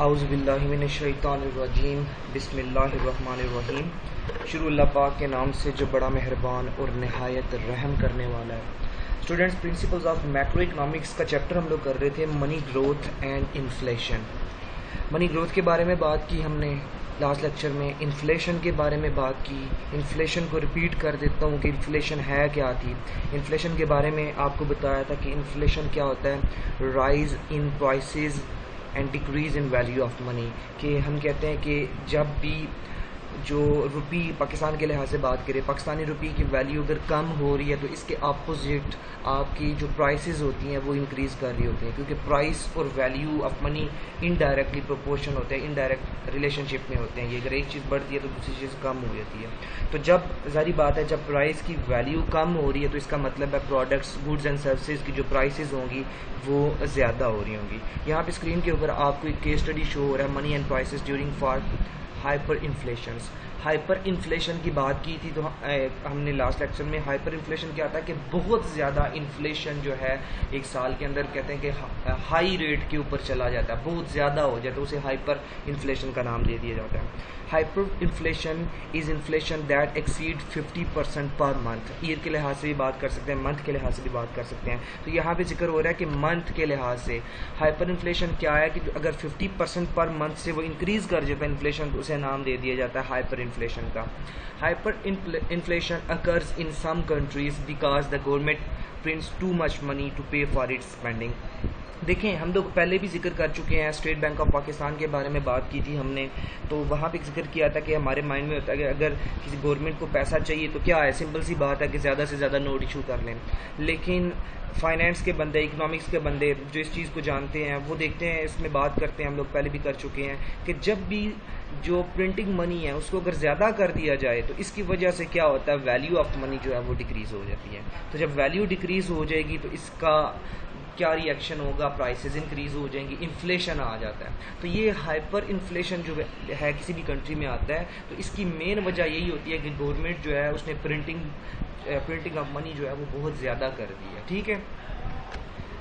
आउज़ुबिल्लाहिमिनश्शैतानिर्रजीम बिस्मिल्लाहिर्रहमानिर्रहीम। शुरू अल्लाह पाक के नाम से जो बड़ा मेहरबान और नहायत रहम करने वाला है। Students, principles of macro economics का चैप्टर हम लोग कर रहे थे, money growth and inflation. Money growth के बारे में बात की हमने लास्ट लेक्चर में, इन्फ्लेशन के बारे में बात की। इन्फ्लेशन को रिपीट कर देता हूँ कि इन्फ्लेशन है क्या थी। इन्फ्लेशन के बारे में आपको बताया था कि इन्फ्लेशन क्या होता है, rise in prices and decrease in value of money. कि हम कहते हैं कि जब भी जो रुपी पाकिस्तान के लिहाज से बात करें, पाकिस्तानी रुपी की वैल्यू अगर कम हो रही है तो इसके अपोजिट आपकी जो प्राइसेस होती हैं वो इंक्रीज़ कर रही होती हैं, क्योंकि प्राइस और value of money indirectly proportion होते हैं, इनडायरेक्ट रिलेशनशिप में होते हैं। ये अगर एक चीज़ बढ़ती है तो दूसरी चीज़ कम हो जाती है। तो जब ज़ाहिर बात है जब प्राइस की वैल्यू कम हो रही है तो इसका मतलब है प्रोडक्ट्स, गुड्स एंड सर्विसेज की जो प्राइसेस होंगी वो ज़्यादा हो रही होंगी। यहाँ पे स्क्रीन के ऊपर आपको एक केस स्टडी शो हो रहा है, money and prices during for hyper inflations. Hyper inflation की बात की थी तो हमने लास्ट लेक्चर में हाइपर इन्फ्लेशन क्या था कि बहुत ज़्यादा इन्फ्लेशन जो है एक साल के अंदर कहते हैं कि हाई रेट के ऊपर चला जाता है, बहुत ज़्यादा हो जाता है, उसे हाइपर इन्फ्लेशन का नाम दे दिया जाता है। Hyper inflation is inflation that exceed 50% per month. Year के लिहाज से भी बात कर सकते हैं, मंथ के लिहाज से भी बात कर सकते हैं। तो यहाँ पे जिक्र हो रहा है कि मंथ के लिहाज से हाइपर इन्फ्लेशन क्या है कि अगर 50% पर मंथ से वो इंक्रीज़ कर जाता है इन्फ्लेशन, तो उसे नाम दे दिया जाता है हाइपर इन्फ्लेशन का। Hyper inflation occurs in some countries because the government prints too much money to pay for its spending. देखें, हम लोग पहले भी जिक्र कर चुके हैं, स्टेट बैंक ऑफ पाकिस्तान के बारे में बात की थी हमने, तो वहाँ पे जिक्र किया था कि हमारे माइंड में होता है कि अगर किसी गवर्नमेंट को पैसा चाहिए तो क्या है, सिंपल सी बात है कि ज़्यादा से ज़्यादा नोट इशू कर लें। लेकिन फाइनेंस के बंदे, इकोनॉमिक्स के बंदे जो इस चीज़ को जानते हैं वो देखते हैं, इसमें बात करते हैं, हम लोग पहले भी कर चुके हैं कि जब भी जो प्रिंटिंग मनी है उसको अगर ज़्यादा कर दिया जाए तो इसकी वजह से क्या होता है, वैल्यू ऑफ मनी जो है वो डिक्रीज़ हो जाती है। तो जब वैल्यू डिक्रीज़ हो जाएगी तो इसका क्या रिएक्शन होगा, प्राइसेस इंक्रीज हो जाएंगी, इन्फ्लेशन आ जाता है। तो ये हाइपर इन्फ्लेशन जो है किसी भी कंट्री में आता है तो इसकी मेन वजह यही होती है कि गवर्नमेंट जो है उसने प्रिंटिंग ऑफ मनी जो है वो बहुत ज़्यादा कर दी है। ठीक है,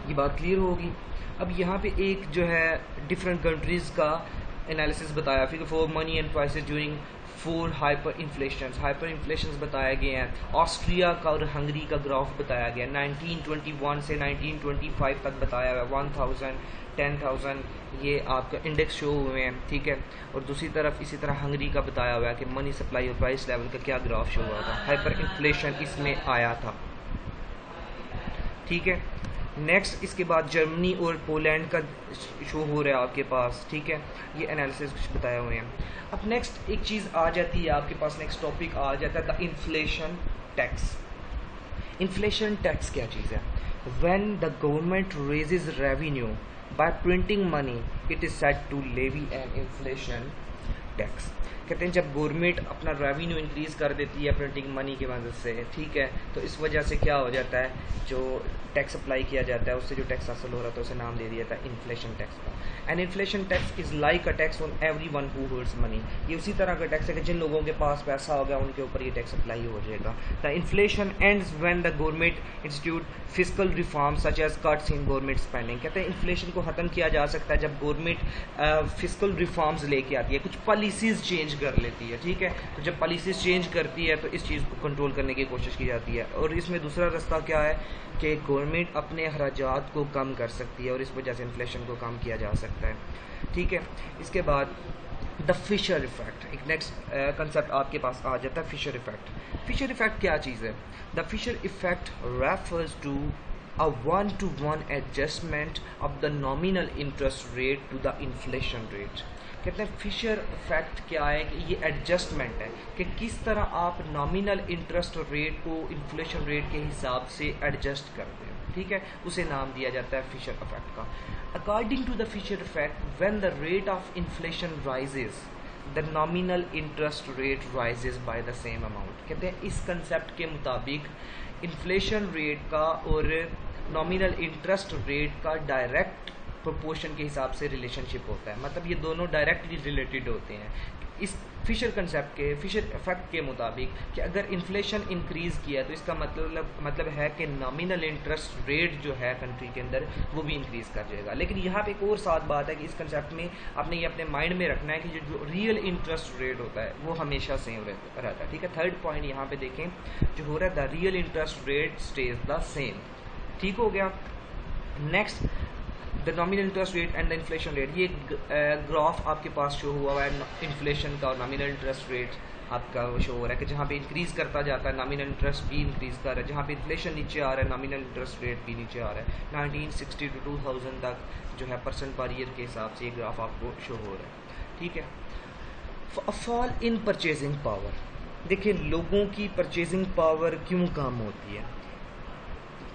ये बात क्लियर होगी। अब यहाँ पे एक जो है डिफरेंट कंट्रीज़ का एनालिसिस बताया, फिर for money and prices during 4 hyper inflation बताए गए हैं। ऑस्ट्रिया का और हंगरी का ग्राफ बताया गया, 1921 से 1925 तक बताया हुआ, 1000, 10,000 ये आपका इंडेक्स शो हुए हैं। ठीक है, और दूसरी तरफ इसी तरह हंगरी का बताया हुआ है कि मनी सप्लाई और प्राइस लेवल का क्या ग्राफ शो हुआ था, हाइपर इन्फ्लेशन इसमें आया था। ठीक है, नेक्स्ट इसके बाद जर्मनी और पोलैंड का शो हो रहा है आपके पास। ठीक है, ये एनालिसिस कुछ बताए हुए हैं। अब नेक्स्ट एक चीज़ आ जाती है आपके पास, नेक्स्ट टॉपिक आ जाता है the inflation tax. Inflation tax क्या चीज़ है? When the government raises revenue by printing money it is said to levy an inflation tax. कहते हैं जब गवर्नमेंट अपना रेवेन्यू इंक्रीज कर देती है प्रिंटिंग मनी की मदद से, ठीक है, तो इस वजह से क्या हो जाता है, जो टैक्स अप्लाई किया जाता है उससे जो टैक्स हासिल हो रहा था उसे नाम दे दिया था इन्फ्लेशन टैक्स का। And inflation tax is like a tax on everyone who holds money. ये उसी तरह का टैक्स है कि जिन लोगों के पास पैसा होगा उनके ऊपर ये टैक्स अप्लाई हो जाएगा। The inflation ends when the government institute fiscal reforms such as cuts in government spending. कहते हैं इन्फ्लेशन को खत्म किया जा सकता है जब गवर्नमेंट फिस्कल रिफॉर्म्स लेके आती है, कुछ पॉलिसीज चेंज कर लेती है। ठीक है, तो जब पॉलिसीज चेंज करती है तो इस चीज़ को कंट्रोल करने की कोशिश की जाती है। और इसमें दूसरा रास्ता क्या है कि गवर्नमेंट अपने अखराजात को कम कर सकती है और इस वजह से इन्फ्लेशन को कम किया जा सकता है। ठीक है, इसके बाद द फिशर इफेक्ट, एक नेक्स्ट कंसेप्ट आपके पास आ जाता है, फिशर इफेक्ट। फिशर इफेक्ट क्या चीज़ है? The Fisher effect refers to a one-to-one adjustment of the nominal interest rate to the inflation rate। कहते हैं फिशर इफेक्ट क्या है कि ये एडजस्टमेंट है कि किस तरह आप नॉमिनल इंटरेस्ट रेट को इन्फ्लेशन रेट के हिसाब से एडजस्ट करते हैं। ठीक है, उसे नाम दिया जाता है फिशर इफेक्ट का। According to the Fisher effect, when the rate of inflation rises the nominal interest rate rises by the same amount. कहते हैं इस कंसेप्ट के मुताबिक इन्फ्लेशन रेट का और नॉमिनल इंटरेस्ट रेट का डायरेक्ट प्रोपोर्शन के हिसाब से रिलेशनशिप होता है, मतलब ये दोनों डायरेक्टली रिलेटेड होते हैं। इस फिशर कंसेप्ट के, फिशर इफेक्ट के मुताबिक कि अगर इन्फ्लेशन इंक्रीज़ किया तो इसका मतलब है कि नॉमिनल इंटरेस्ट रेट जो है कंट्री के अंदर वो भी इंक्रीज़ कर जाएगा। लेकिन यहाँ पे एक और साथ बात है कि इस कंसेप्ट में आपने ये अपने माइंड में रखना है कि जो रियल इंटरेस्ट रेट होता है वो हमेशा सेम रहता है, ठीक है। थर्ड पॉइंट यहाँ पे देखें जो हो रहा है, the real interest rate stage the same, ठीक हो गया। Next, the nominal interest rate and the inflation rate, ये ग्राफ आपके पास शो हुआ है इन्फ्लेशन का और नॉमिनल इंटरेस्ट रेट आपका शो हो रहा है कि जहाँ पे इंक्रीज़ करता जाता है नॉमिनल इंटरेस्ट भी इंक्रीज़ कर रहा है, जहाँ पे इन्फ्लेशन नीचे आ रहा है नॉमिनल इंटरेस्ट रेट भी नीचे आ रहा है। 1960 to 2000 तक जो है परसेंट पर ईयर के हिसाब से ये ग्राफ आपको शो हो रहा है, ठीक है। फॉल इन परचेजिंग पावर, देखिए लोगों की परचेजिंग पावर क्यों कम होती है।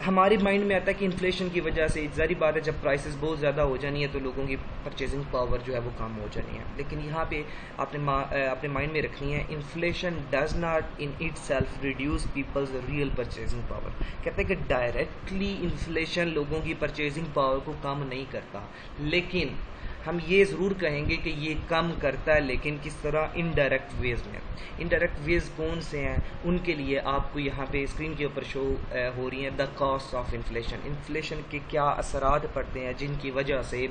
हमारे माइंड में आता है कि इन्फ्लेशन की वजह से, ज़ाहिर बात है जब प्राइसेस बहुत ज़्यादा हो जानी है तो लोगों की परचेजिंग पावर जो है वो कम हो जानी है। लेकिन यहाँ पे अपने माइंड में रखनी है, inflation does not in itself reduce people's real purchasing power. कहते हैं कि डायरेक्टली इन्फ्लेशन लोगों की परचेजिंग पावर को कम नहीं करता, लेकिन हम ये ज़रूर कहेंगे कि ये कम करता है, लेकिन किस तरह, इनडायरेक्ट वेज में। इनडायरेक्ट वेज कौन से हैं, उनके लिए आपको यहाँ पे स्क्रीन के ऊपर शो हो रही हैं the cost of inflation. Inflation के क्या असरात पड़ते हैं जिनकी वजह से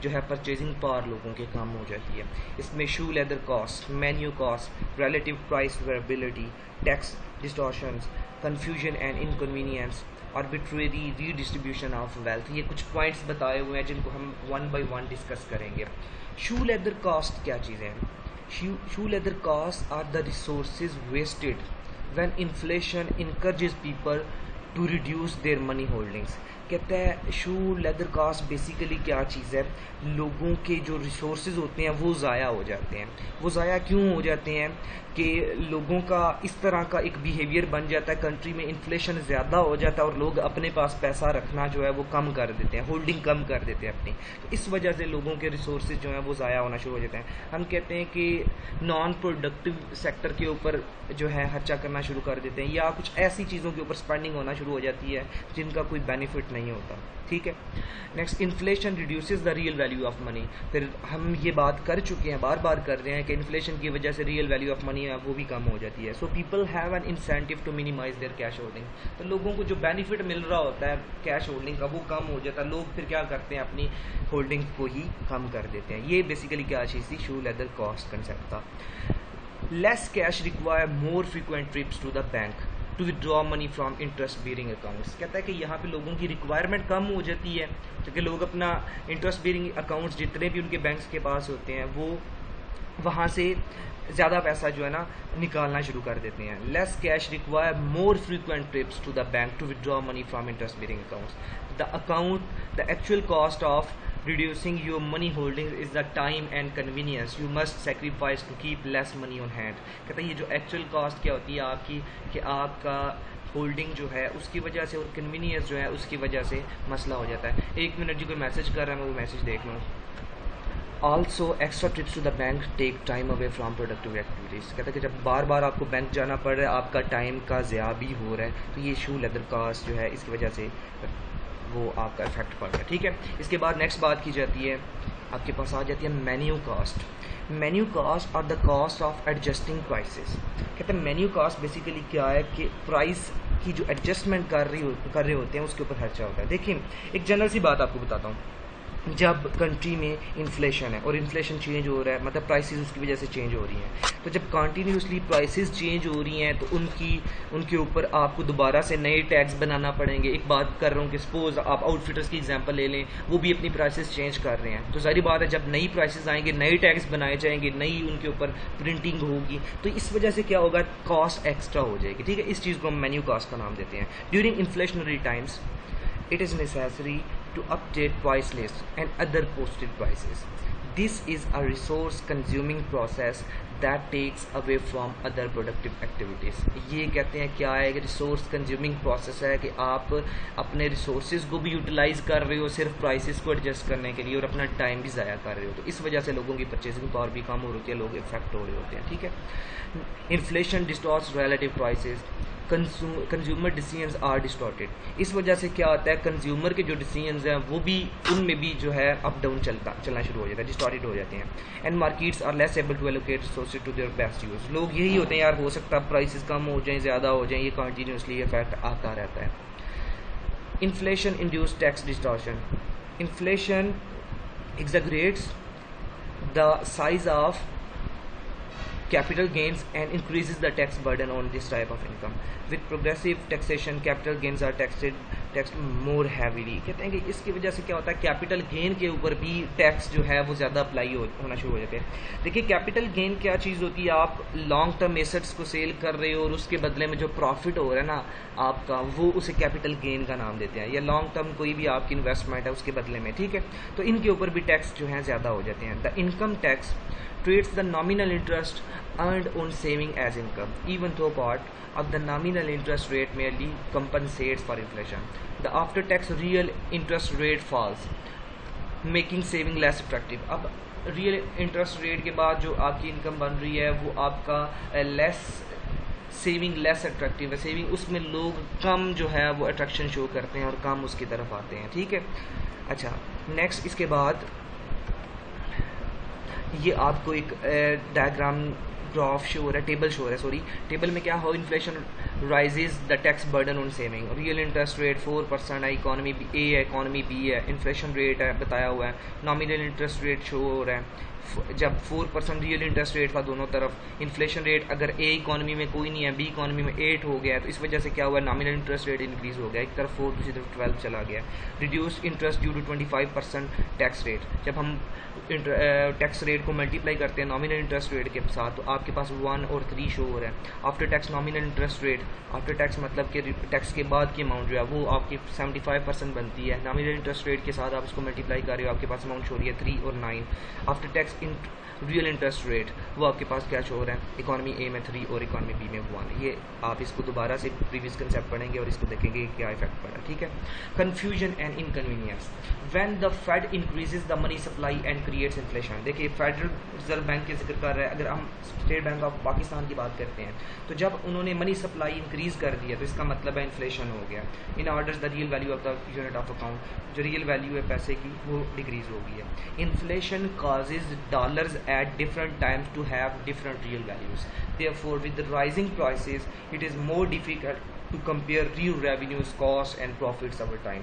जो है परचेजिंग पावर लोगों के कम हो जाती है। इसमें shoe leather cost, menu cost, relative price variability, tax distortions, confusion and inconvenience, arbitrary redistribution of wealth, ये कुछ पॉइंट्स बताए हुए हैं जिनको हम वन बाय वन डिस्कस करेंगे। शू लेदर कॉस्ट क्या चीज़ें हैं? Shoe leather cost are the resources wasted when inflation encourages people to reduce their money holdings. कहता है शू लेदर कॉस्ट बेसिकली क्या चीज़ है, लोगों के जो रिसोर्सेज होते हैं वो ज़ाया हो जाते हैं। वो ज़ाया क्यों हो जाते हैं कि लोगों का इस तरह का एक बिहेवियर बन जाता है, कंट्री में इन्फ्लेशन ज़्यादा हो जाता है और लोग अपने पास पैसा रखना जो है वो कम कर देते हैं, होल्डिंग कम कर देते हैं अपनी। तो इस वजह से लोगों के रिसोर्सेज जो हैं वो ज़ाया होना शुरू हो जाते हैं। हम कहते हैं कि नॉन प्रोडक्टिव सेक्टर के ऊपर जो है खर्चा करना शुरू कर देते हैं, या कुछ ऐसी चीज़ों के ऊपर स्पेंडिंग होना शुरू हो जाती है जिनका कोई बेनिफिट नहीं होता, ठीक है। Next, inflation reduces the real value of money. फिर हम ये बात कर चुके हैं, बार बार कर रहे हैं कि इन्फ्लेशन की वजह से रियल वैल्यू ऑफ मनी है वो भी कम हो जाती है। So people have an incentive to minimise their cash holding. तो लोगों को जो बेनिफिट मिल रहा होता है कैश होल्डिंग का वो कम हो जाता है, लोग फिर क्या करते हैं, अपनी होल्डिंग को ही कम कर देते हैं। ये बेसिकली क्या चीज़ थी, शू लेदर कॉस्ट कंसेप्ट था। Less cash require more frequent trips to the bank to withdraw money from interest bearing accounts. कहता है कि यहाँ पे लोगों की रिक्वायरमेंट कम हो जाती है क्योंकि लोग अपना इंटरेस्ट बेयरिंग अकाउंट्स जितने भी उनके बैंक्स के पास होते हैं वो वहाँ से ज़्यादा पैसा जो है ना निकालना शुरू कर देते हैं। Less cash require more frequent trips to the bank to withdraw money from interest bearing accounts. The actual cost of reducing your money holdings is the time and convenience you must sacrifice to keep less money on hand। कहता है ये जो actual cost क्या होती है आपकी, कि आपका होल्डिंग जो है उसकी वजह से और कन्वीनियंस जो है उसकी वजह से मसला हो जाता है। एक मिनट जी कोई मैसेज कर रहा है, मैं वो मैसेज देख लूँ। Also extra trips to the bank take time away from productive activities. कहता है कि जब बार बार आपको बैंक जाना पड़ रहा है, आपका टाइम का ज़्यादा भी हो रहा है, तो ये शू लेदर कॉस्ट जो है इसकी वजह से वो आपका इफेक्ट पड़ रहा है, ठीक है। इसके बाद नेक्स्ट बात की जाती है, आपके पास आ जाती है मेन्यू कॉस्ट। मेन्यू कॉस्ट और the cost of adjusting prices. कहते हैं मेन्यू कॉस्ट बेसिकली क्या है कि प्राइस की जो एडजस्टमेंट कर रहे होते हैं उसके ऊपर खर्चा होता है। देखिए एक जनरल सी बात आपको बताता हूँ, जब कंट्री में इन्फ्लेशन है और इन्फ्लेशन चेंज हो रहा है, मतलब प्राइसेस उसकी वजह से चेंज हो रही हैं, तो जब कंटिन्यूसली प्राइसेस चेंज हो रही हैं तो उनके ऊपर आपको दोबारा से नए टैक्स बनाना पड़ेंगे। एक बात कर रहा हूँ कि सपोज आप आउटफिटर्स की एग्जांपल ले लें, वो भी अपनी प्राइसेस चेंज कर रहे हैं, तो सारी बात है जब नई प्राइसेस आएंगे नए टैक्स बनाए जाएंगे, नई उनके ऊपर प्रिंटिंग होगी, तो इस वजह से क्या होगा, कॉस्ट एक्स्ट्रा हो जाएगी, ठीक है। इस चीज़ को हम मेन्यू कॉस्ट का नाम देते हैं। During inflationary times it is necessary to update price lists and other posted prices. This is a resource consuming process that takes away from other productive activities। ये कहते हैं क्या है, रिसोर्स कंज्यूमिंग प्रोसेस है कि आप अपने रिसोर्सेज को भी यूटिलाइज कर रहे हो सिर्फ प्राइसेस को एडजस्ट करने के लिए और अपना टाइम भी ज़ाया कर रहे हो, तो इस वजह से लोगों की परचेसिंग पावर भी कम हो रही है, लोग इफेक्ट हो रहे होते हैं, ठीक है। Inflation distorts relative prices, consumer decisions are distorted. इस वजह से क्या होता है, कंज्यूमर के जो डिसीजंस हैं वो भी उनमें भी जो है अप डाउन चलना शुरू हो जाता है, डिस्टॉर्टेड हो जाते हैं। And markets are less able to allocate reduce it to their best use. लोग यही होते हैं यार, हो सकता है प्राइसेस कम हो जाएं, ज़्यादा हो जाएं, ये कंटिन्यूसली इफेक्ट आता रहता है. Inflation induced tax distortion. Inflation exaggerates the size of capital gains and increases the tax burden on this type of income. With progressive taxation, capital gains are taxed more heavily. कहते हैं कि इसकी वजह से क्या होता है, कैपिटल गेन के ऊपर भी टैक्स जो है वो ज़्यादा अप्लाई होना शुरू हो जाते हैं. देखिए कैपिटल गेन क्या चीज़ होती है, आप लॉन्ग टर्म एसेट्स को सेल कर रहे हो और उसके बदले में जो प्रॉफिट हो रहा है ना आपका, वो उसे कैपिटल गेन का नाम देते हैं, या लॉन्ग टर्म कोई भी आपकी इन्वेस्टमेंट है उसके बदले में, ठीक है. तो इनके ऊपर भी टैक्स जो है ज़्यादा हो जाते हैं. The income tax treats the nominal interest earned on saving as income, even though part of the nominal interest rate merely compensates for inflation. The after-tax real interest rate falls, making saving less attractive. अब real interest rate के बाद जो आपकी income बन रही है वो आपका लेस सेविंग लेस अट्रैक्टिव है. सेविंग उसमें लोग कम जो है वो अट्रैक्शन शो करते हैं और कम उसकी तरफ आते हैं, ठीक है. अच्छा, नेक्स्ट इसके बाद ये आपको एक डायग्राम ग्राफ शो हो रहा है, टेबल शो हो रहा है, सॉरी. टेबल में क्या हो, inflation rises the tax burden on saving. Real interest rate 4% है, इकोनॉमी ए है, इकोनॉमी बी है, इन्फ्लेशन रेट है बताया हुआ है, नॉमिनल इंटरेस्ट रेट शो हो रहा है. जब 4% रियल इंटरेस्ट रेट था दोनों तरफ, इन्फ्लेशन रेट अगर ए इकोनॉमी में कोई नहीं है, बी इकोनॉमी में 8 हो गया है, तो इस वजह से क्या हुआ, नॉमिनल इंटरेस्ट रेट इंक्रीज हो गया, एक तरफ 4 दूसरी तरफ 12 चला गया. Reduce interest due to 25% tax rate. जब हम टैक्स रेट को मल्टीप्लाई करते हैं नॉमिनल इंटरेस्ट रेट के साथ तो आपके पास 1 और 3 शो हो रहा है. After tax nominal interest rate, after tax मतलब कि टैक्स के बाद की अमाउंट जो है वो आपकी 75% बनती है. नॉमिनल इंटरेस्ट रेट के साथ आप इसको मल्टीप्लाई कर रहे हो, आपके पास अमाउंट शो हो रही है 3 और 9. After tax real interest rate वो आपके पास क्या शो हो रहा है, इकोनॉमी ए में 3 और इकोनॉमी बी में 1. ये आप इसको दोबारा से प्रीवियस कंसेप्ट पढ़ेंगे और इसको देखेंगे क्या इफेक्ट पड़ा, ठीक है. Confusion and inconvenience. When the Fed increases the money supply and creates inflation. देखिए फेडरल रिजर्व बैंक के जिक्र कर रहा है, अगर हम स्टेट बैंक ऑफ पाकिस्तान की बात करते हैं तो जब उन्होंने मनी सप्लाई इंक्रीज कर दिया तो इसका मतलब है इन्फ्लेशन हो गया. In orders the real value of the unit of account, जो रियल वैल्यू है पैसे की वो डिक्रीज हो गई है. Inflation causes dollars at different times to have different real values. Therefore, with the rising prices, it is more difficult to compare real revenues, costs and profits over time.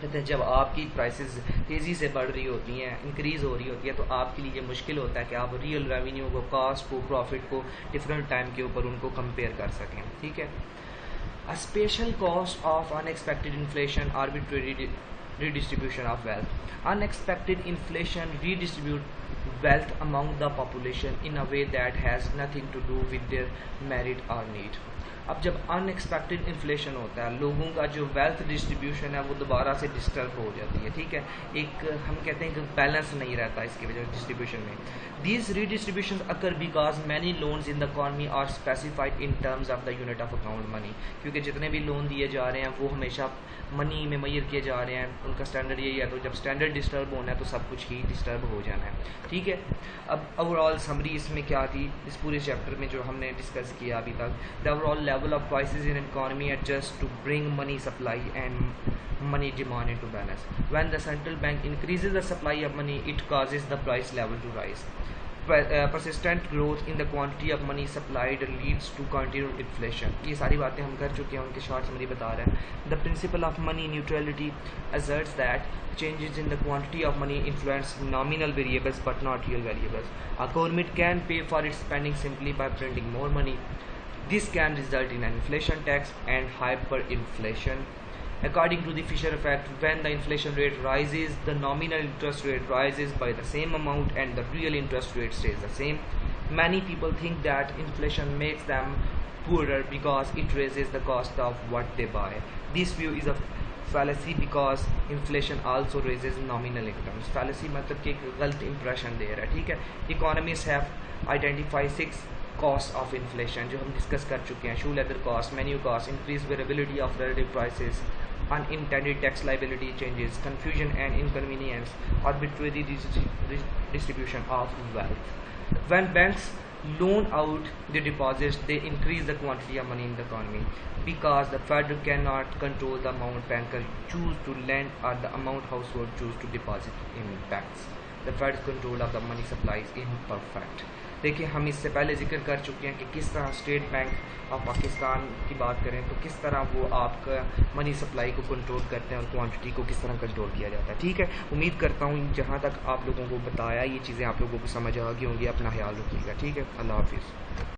कहते हैं जब आपकी प्राइसेस तेज़ी से बढ़ रही होती हैं, इंक्रीज़ हो रही होती है, तो आपके लिए मुश्किल होता है कि आप रियल रेवेन्यू को, कॉस्ट को, प्रॉफिट को डिफरेंट टाइम के ऊपर उनको कंपेयर कर सकें, ठीक है. A special cost of unexpected inflation, arbitrary redistribution of wealth. Unexpected inflation redistribute wealth among the population in a way that has nothing to do with their merit or need. अब जब unexpected inflation होता है, लोगों का जो wealth distribution है वो दोबारा से डिस्टर्ब हो जाती है, ठीक है. एक हम कहते हैं कि बैलेंस नहीं रहता इसकी वजह से डिस्ट्रीब्यूशन में. These redistributions occur because many loans in the economy are specified in terms of the unit of account money. क्योंकि जितने भी लोन दिए जा रहे हैं वो हमेशा मनी में मेजर किए जा रहे हैं, उनका स्टैंडर्ड यही है. तो जब स्टैंडर्ड डिस्टर्ब होना है तो सब कुछ ही डिस्टर्ब हो जाना है, ठीक है. अब ओवरऑल समरी इसमें क्या थी, इस पूरे चैप्टर में जो हमने डिस्कस किया अभी तक, the overall level of prices in economy adjust to bring money supply and money demand into balance. When the central bank increases the supply of money, it causes the price level to rise. Persistent growth in the quantity of money supplied leads to continued inflation. ये सारी बातें हम कर चुके हैं, उनके short summary बता रहे हैं. The principle of money neutrality asserts that changes in the quantity of money influence nominal variables but not real variables. A government can pay for its spending simply by printing more money. This can result in an inflation tax and hyperinflation. According to the Fisher effect, when the inflation rate rises, the nominal interest rate rises by the same amount and the real interest rate stays the same. Many people think that inflation makes them poorer because it raises the cost of what they buy. This view is a fallacy because inflation also raises nominal incomes. Fallacy मतलब कि एक गलत impression दे रहा है, ठीक है. Economists have identified 6 costs of inflation जो हम डिस्कस कर चुके हैं. Shoe leather cost, menu cost, increase variability of relative prices, unintended tax liability changes, confusion and inconvenience, arbitrary distribution of wealth. When banks loan out the deposits, they increase the quantity of money in the economy. Because the Fed cannot control the amount bankers choose to lend or the amount households choose to deposit in banks, the Fed's control of the money supply is imperfect. देखिए हम इससे पहले जिक्र कर चुके हैं कि किस तरह स्टेट बैंक ऑफ पाकिस्तान की बात करें तो किस तरह वो आपका मनी सप्लाई को कंट्रोल करते हैं और क्वांटिटी को किस तरह कंट्रोल किया जाता है। ठीक है, उम्मीद करता हूँ जहाँ तक आप लोगों को बताया ये चीज़ें आप लोगों को समझ आ गई होंगी। अपना ख्याल रखिएगा। ठीक है, अल्लाह हाफिज़।